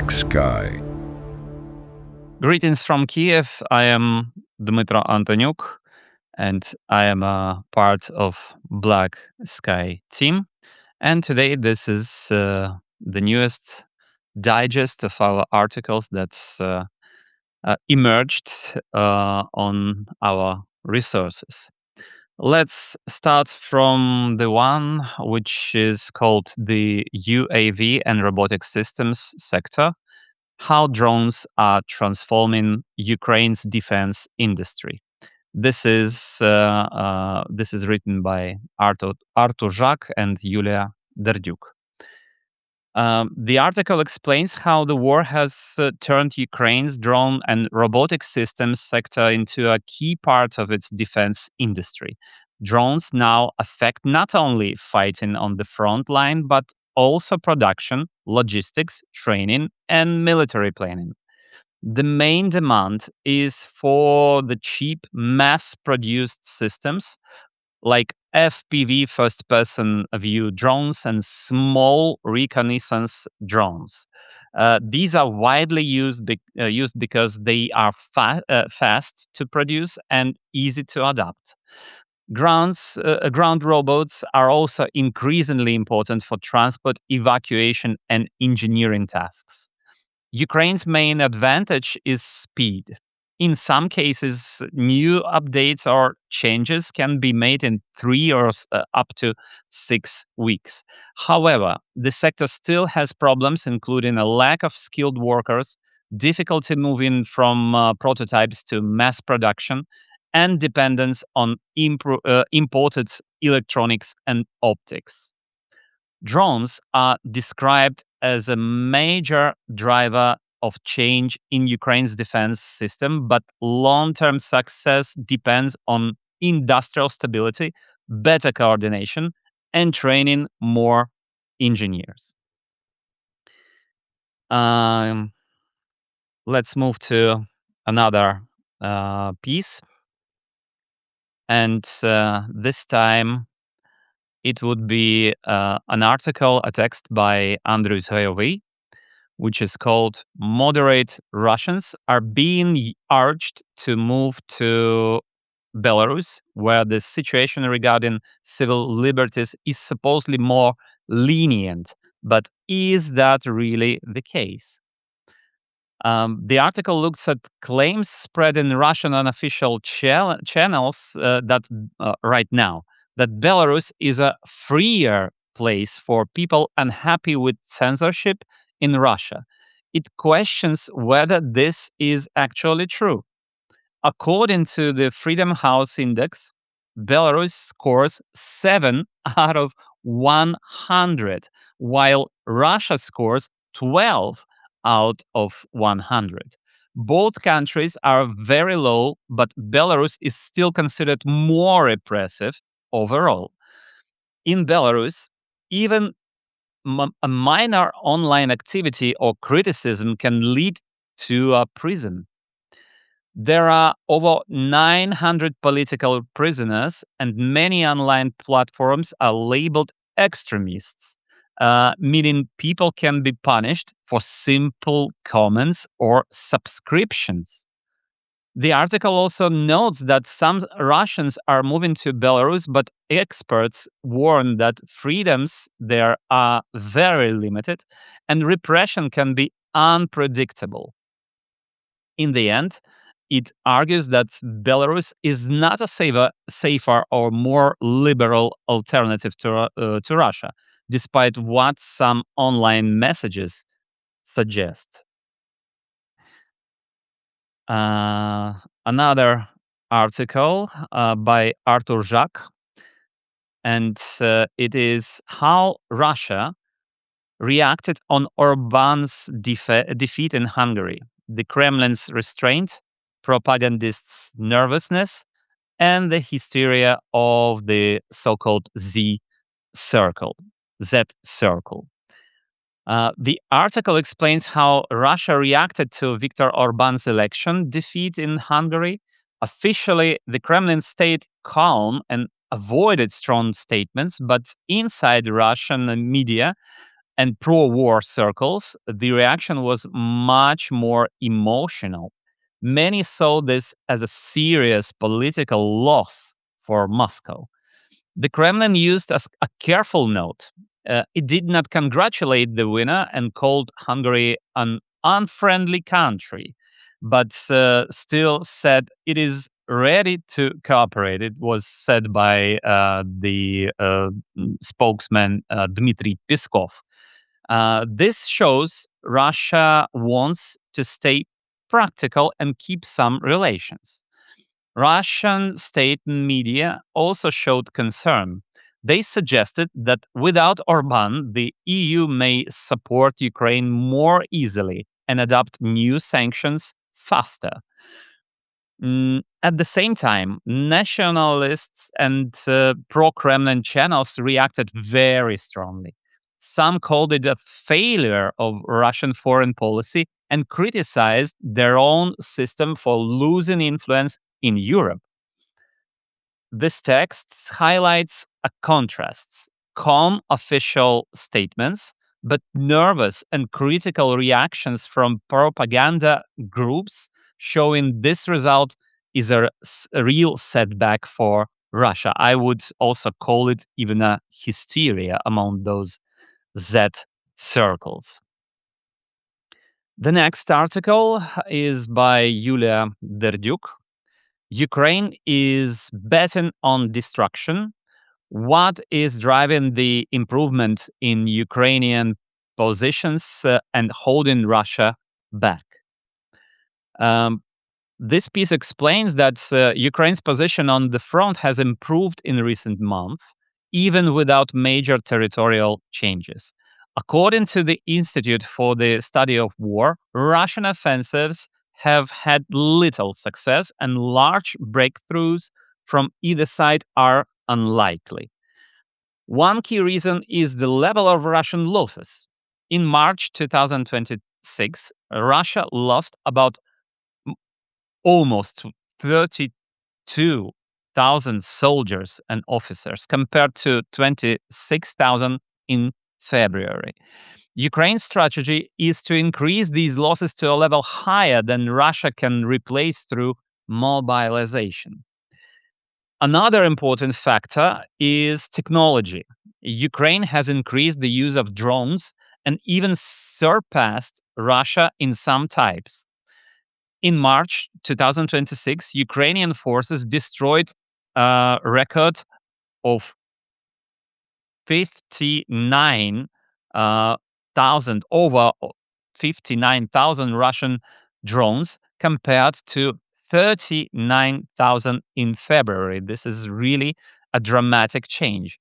black sky. Greetings from Kiev. I am Dmytro Antoniuk, and I am a part of Black Sky team. And today, this is the newest digest of our articles that's emerged on our resources. Let's start from the one which is called the UAV and robotic systems sector, how drones are transforming Ukraine's defense industry. This is written by Artur Żak and Yulia Derdyuk. The article explains how the war has turned Ukraine's drone and robotic systems sector into a key part of its defense industry. Drones now affect not only fighting on the front line, but also production, logistics, training, and military planning. The main demand is for the cheap, mass produced systems like FPV first person view drones and small reconnaissance drones. These are widely used because they are fast to produce and easy to adapt. Ground robots are also increasingly important for transport, evacuation, and engineering tasks. Ukraine's main advantage is speed. In some cases, new updates or changes can be made in up to 6 weeks. However, the sector still has problems, including a lack of skilled workers, difficulty moving from prototypes to mass production, and dependence on imported electronics and optics. Drones are described as a major driver of change in Ukraine's defense system, but long term success depends on industrial stability, better coordination, and training more engineers. Let's move to another piece. And this time it would be an article, a text by Andrew Zhoyovy, which is called Moderate Russians Are Being Urged to Move to Belarus, where the situation regarding civil liberties is supposedly more lenient. But is that really the case? The article looks at claims spread in Russian unofficial channels that right now that Belarus is a freer place for people unhappy with censorship in Russia. It questions whether this is actually true. According to the Freedom House Index, Belarus scores 7 out of 100, while Russia scores 12 out of 100. Both countries are very low, but Belarus is still considered more repressive overall. In Belarus, even a minor online activity or criticism can lead to a prison. There are over 900 political prisoners, and many online platforms are labeled extremists, meaning people can be punished for simple comments or subscriptions. The article also notes that some Russians are moving to Belarus, but experts warn that freedoms there are very limited and repression can be unpredictable. In the end, it argues that Belarus is not a safer or more liberal alternative to Russia, despite what some online messages suggest. Another article by Artur Żak, and it is how Russia reacted on Orban's defeat in Hungary, the Kremlin's restraint, propagandists' nervousness, and the hysteria of the so-called circle, Z circle. The article explains how Russia reacted to Viktor Orban's election defeat in Hungary. Officially, the Kremlin stayed calm and avoided strong statements, but inside Russian media, and pro-war circles, the reaction was much more emotional. Many saw this as a serious political loss for Moscow. The Kremlin used as a careful note. It did not congratulate the winner and called Hungary an unfriendly country, but still said it is ready to cooperate. It was said by the spokesman Dmitry Peskov. This shows Russia wants to stay practical and keep some relations. Russian state media also showed concern. They suggested that without Orban, the EU may support Ukraine more easily and adopt new sanctions faster. At the same time, nationalists and pro Kremlin channels reacted very strongly. Some called it a failure of Russian foreign policy and criticized their own system for losing influence in Europe. This text highlights a contrasts, calm official statements, but nervous and critical reactions from propaganda groups, showing this result is a real setback for Russia. I would also call it even a hysteria among those Z circles. The next article is by Yulia Derdyuk. Ukraine is betting on destruction. What is driving the improvement in Ukrainian positions and holding Russia back? Um, this piece explains that Ukraine's position on the front has improved in recent months, even without major territorial changes. According to the Institute for the Study of War, Russian offensives have had little success and large breakthroughs from either side are unlikely. One key reason is the level of Russian losses. In March 2026, Russia lost about almost 32,000 soldiers and officers compared to 26,000 in February. Ukraine's strategy is to increase these losses to a level higher than Russia can replace through mobilization. Another important factor is technology. Ukraine has increased the use of drones and even surpassed Russia in some types. In March 2026, Ukrainian forces destroyed a record of 59,000 Russian drones compared to 39,000 in February. This is really a dramatic change.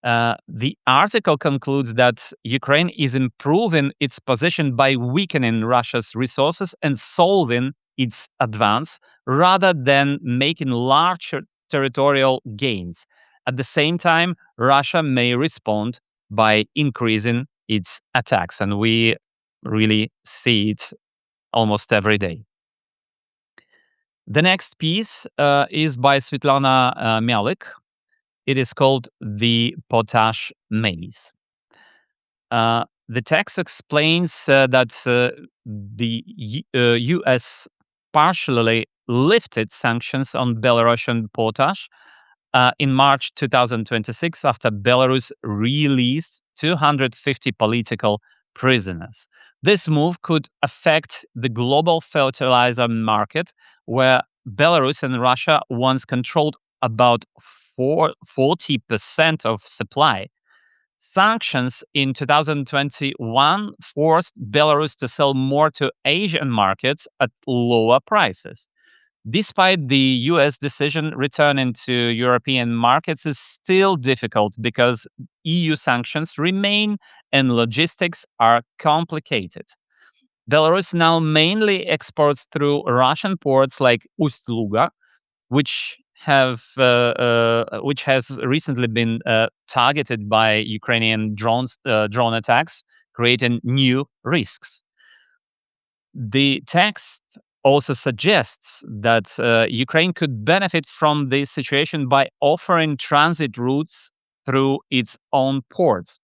The article concludes that Ukraine is improving its position by weakening Russia's resources and solving its advance rather than making larger territorial gains. At the same time, Russia may respond by increasing its attacks, and we really see it almost every day. The next piece is by Svitlana Mialyk. It is called the Potash Maze. The text explains that the US partially lifted sanctions on Belarusian potash in March 2026 after Belarus released 250 political prisoners. This move could affect the global fertilizer market, where Belarus and Russia once controlled about 40% of supply. Sanctions in 2021 forced Belarus to sell more to Asian markets at lower prices. Despite the US decision, returning to European markets is still difficult because EU sanctions remain and logistics are complicated. Belarus now mainly exports through Russian ports like Ust-Luga, which has recently been targeted by Ukrainian drone attacks, creating new risks. The text also suggests that Ukraine could benefit from this situation by offering transit routes through its own ports.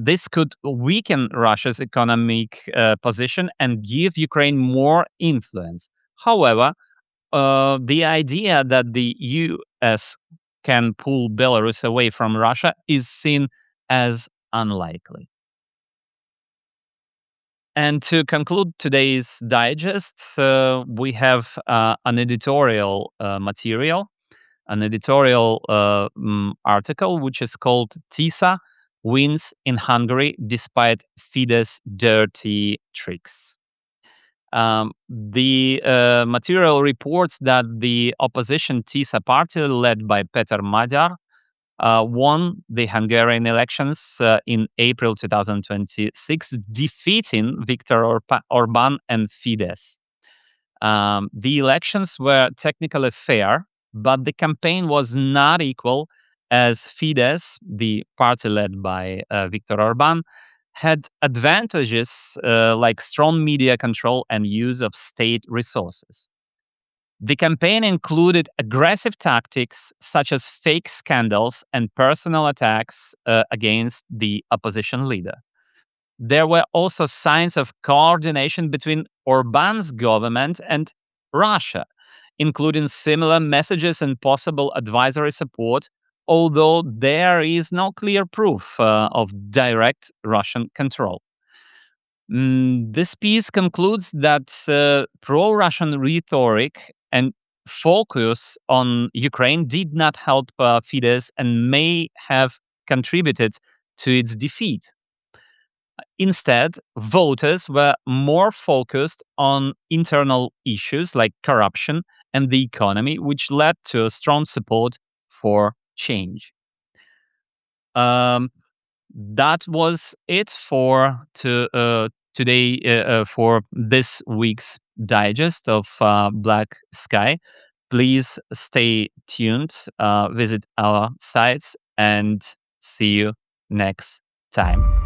This could weaken Russia's economic position and give Ukraine more influence. However, the idea that the US can pull Belarus away from Russia is seen as unlikely. And to conclude today's digest, we have an editorial material, an editorial article, which is called TISZA Wins in Hungary Despite FIDESZ Dirty Tricks. The material reports that the opposition TISZA party, led by Peter Magyar, won the Hungarian elections in April 2026, defeating Viktor Orbán and FIDESZ. The elections were technically fair, but the campaign was not equal, as FIDESZ, the party led by Viktor Orbán, had advantages like strong media control and use of state resources. The campaign included aggressive tactics such as fake scandals and personal attacks against the opposition leader. There were also signs of coordination between Orbán's government and Russia, including similar messages and possible advisory support, although there is no clear proof of direct Russian control. This piece concludes that pro-Russian rhetoric and focus on Ukraine did not help Fidesz and may have contributed to its defeat. Instead, voters were more focused on internal issues like corruption and the economy, which led to a strong support for change. Um, that was it for today for this week's digest of Black Sky. Please stay tuned, visit our sites, and see you next time.